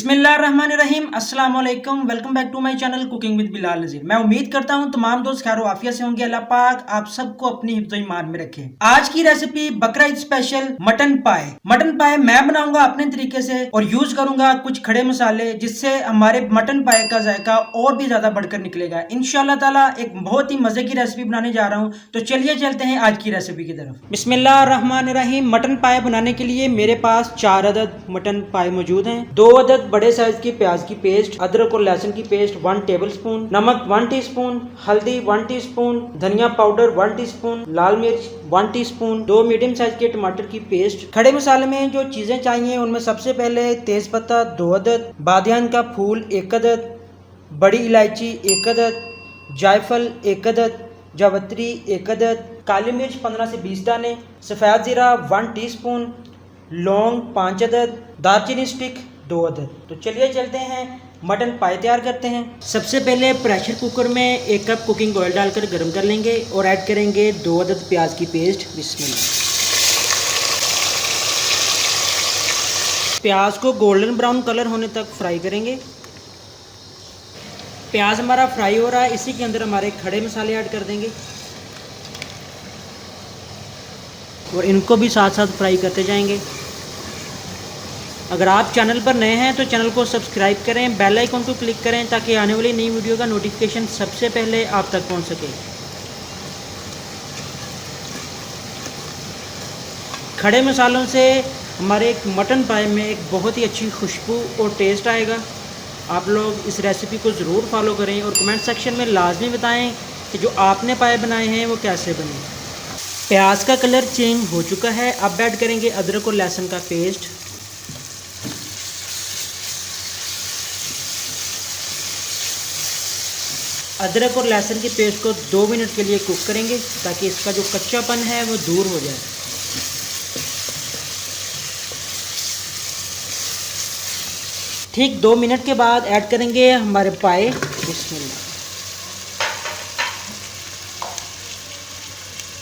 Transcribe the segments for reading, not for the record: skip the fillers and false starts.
बिस्मिल्लाहिर्रहमानिर्रहीम अस्सलाम वालेकुम। Welcome back to my channel cooking with Bilal Nazir. मैं उम्मीद करता हूं तमाम दोस्त खैर आफियत से होंगे। अल्लाह पाक आप सबको अपनी हिफ्ज़ ईमान में रखे। आज की रेसिपी बकरा ईद स्पेशल मटन पाए। मटन पाए मैं बनाऊंगा अपने तरीके से और यूज करूंगा कुछ खड़े मसाले, जिससे हमारे मटन पाए का जायका और भी ज्यादा बढ़कर निकलेगा इंशाल्लाह ताला। एक बहुत ही मजे की रेसिपी बनाने जा रहा हूँ, तो चलिए चलते हैं आज की रेसिपी की तरफ। बिस्मिल्लाहिर्रहमानिर्रहीम। मटन पाए बनाने के लिए मेरे पास 4 अदद मटन पाए मौजूद हैं। 2 अदद बड़े साइज की प्याज की पेस्ट, अदरक और लहसुन की पेस्ट 1 टेबलस्पून, नमक 1 टीस्पून, हल्दी 1 टीस्पून, धनिया पाउडर 1 टीस्पून, लाल मिर्च 1 टीस्पून, 2 मीडियम साइज के टमाटर की पेस्ट। खड़े मसाले में जो चीजें चाहिए उनमें सबसे पहले तेज पत्ता 2 अदद, बादियान का फूल 1 अदद, बड़ी इलायची 1 अदद, जायफल 1 अदद, जावित्री 1 अदद, काली मिर्च 15 से 20 दाने, सफ़ेद जीरा 1 टीस्पून, लौंग 5 अदद, दालचीनी स्टिक 2 अदद। तो चलिए चलते हैं मटन पाए तैयार करते हैं। सबसे पहले प्रेशर कुकर में 1 कप कुकिंग ऑयल डालकर गर्म कर लेंगे और ऐड करेंगे 2 अदद प्याज की पेस्ट। बिस्मिल्लाह। प्याज को गोल्डन ब्राउन कलर होने तक फ्राई करेंगे। प्याज हमारा फ्राई हो रहा है, इसी के अंदर हमारे खड़े मसाले ऐड कर देंगे और इनको भी साथ साथ फ्राई करते जाएंगे। अगर आप चैनल पर नए हैं तो चैनल को सब्सक्राइब करें, बेल आइकन को क्लिक करें ताकि आने वाली नई वीडियो का नोटिफिकेशन सबसे पहले आप तक पहुंच सके। खड़े मसालों से हमारे मटन पाए में एक बहुत ही अच्छी खुशबू और टेस्ट आएगा। आप लोग इस रेसिपी को ज़रूर फॉलो करें और कमेंट सेक्शन में लाजमी बताएं कि जो आपने पाए बनाए हैं वो कैसे बने। प्याज का कलर चेंज हो चुका है, अब ऐड करेंगे अदरक और लहसुन का पेस्ट। अदरक और लहसुन की पेस्ट को 2 मिनट के लिए कुक करेंगे ताकि इसका जो कच्चापन है वो दूर हो जाए। ठीक 2 मिनट के बाद ऐड करेंगे हमारे पाए। बिस्मिल्लाह।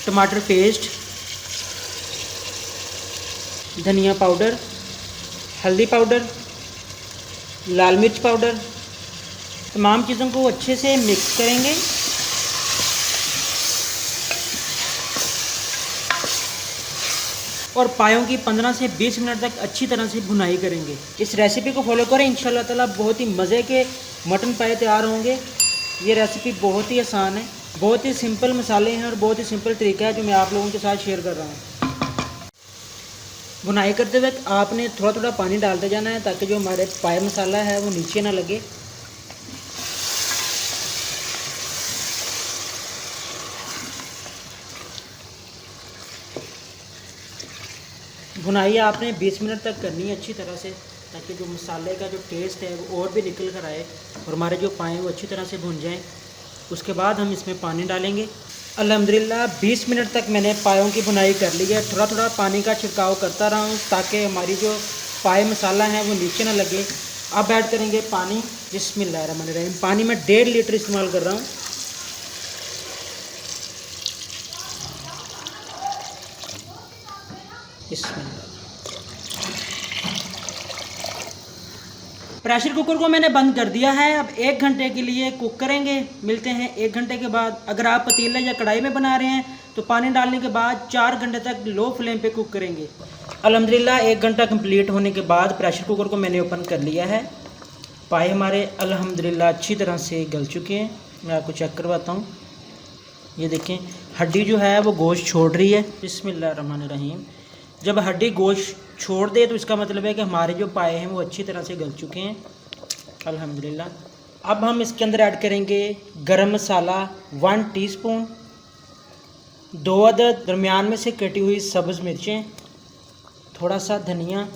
टमाटर पेस्ट, धनिया पाउडर, हल्दी पाउडर, लाल मिर्च पाउडर, तमाम चीज़ों को अच्छे से मिक्स करेंगे। और पायों की 15 से 20 मिनट तक अच्छी तरह से भुनाई करेंगे। इस रेसिपी को फॉलो करें, इंशाल्लाह ताला बहुत ही मज़े के मटन पाए तैयार होंगे। ये रेसिपी बहुत ही आसान है, बहुत ही सिंपल मसाले हैं और बहुत ही सिंपल तरीका है जो मैं आप लोगों के साथ शेयर कर रहा हूँ। भुनाई करते वक्त आपने थोड़ा थोड़ा पानी डालते जाना है ताकि जो हमारे पाए मसाला है वो नीचे ना लगे। भुनाई आपने 20 मिनट तक करनी है अच्छी तरह से, ताकि जो मसाले का जो टेस्ट है वो और भी निकल कर आए और हमारे जो पाए वो अच्छी तरह से भुन जाएं। उसके बाद हम इसमें पानी डालेंगे। अल्हम्दुलिल्लाह 20 मिनट तक मैंने पायों की भुनाई कर ली है। थोड़ा थोड़ा पानी का छिड़काव करता रहा हूँ ताकि हमारी जो पाए मसाला है वो नीचे ना लगे। अब ऐड करेंगे पानी। बिस्मिल्लाहिर्रहमानिर्रहीम। पानी मैं 1.5 लीटर इस्तेमाल कर रहा हूँ। प्रेशर कुकर को मैंने बंद कर दिया है। अब 1 घंटे के लिए कुक करेंगे। मिलते हैं 1 घंटे के बाद। अगर आप पतीले या कढ़ाई में बना रहे हैं तो पानी डालने के बाद 4 घंटे तक लो फ्लेम पे कुक करेंगे। अल्हम्दुलिल्लाह 1 घंटा कंप्लीट होने के बाद प्रेशर कुकर को मैंने ओपन कर लिया है। पाए हमारे अल्हम्दुलिल्लाह अच्छी तरह से गल चुके हैं। मैं आपको चेक करवाता हूँ। ये देखें, हड्डी जो है वो गोश्त छोड़ रही है। बिस्मिल्लाहिर्रहमानिर्रहीम। जब हड्डी गोश्त छोड़ दे तो इसका मतलब है कि हमारे जो पाए हैं वो अच्छी तरह से गल चुके हैं अल्हम्दुलिल्लाह। अब हम इसके अंदर ऐड करेंगे गरम मसाला 1 टीस्पून, 2 अदद दरमियान में से कटी हुई सब्ज़ मिर्चें, थोड़ा सा धनिया।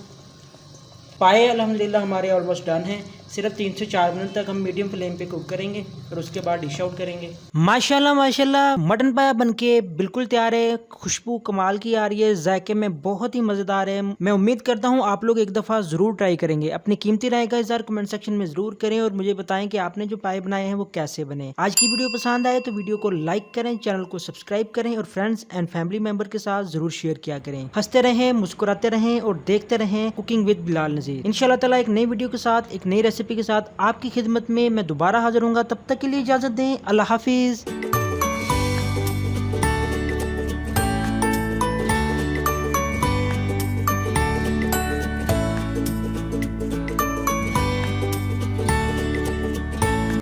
पाए अल्हम्दुलिल्लाह हमारे ऑलमोस्ट डन हैं। सिर्फ 3 से 4 मिनट तक हम मीडियम फ्लेम पे कुक करेंगे और उसके बाद डिश आउट करेंगे। माशाल्लाह माशाल्लाह मटन पाया बनके बिल्कुल तैयार है। खुशबू कमाल की आ रही है, जायके में बहुत ही मजेदार है। मैं उम्मीद करता हूँ आप लोग एक दफा जरूर ट्राई करेंगे। अपनी कीमती राय का इज़हार कमेंट सेक्शन में जरूर करें और मुझे बताएं कि आपने जो पाए बनाए हैं वो कैसे बने। आज की वीडियो पसंद आए तो वीडियो को लाइक करें, चैनल को सब्सक्राइब करें और फ्रेंड्स एंड फैमिली मेंबर के साथ जरूर शेयर किया करें। हंसते रहें, मुस्कुराते रहें और देखते रहें कुकिंग विद बिलाल नज़ीर। इंशाल्लाह ताला एक नई वीडियो के साथ, एक नई रेसिपी के साथ आपकी खिदमत में मैं दोबारा हाजिर हूँगा। तब तक के लिए इजाजत दें। अल्लाह हाफिज।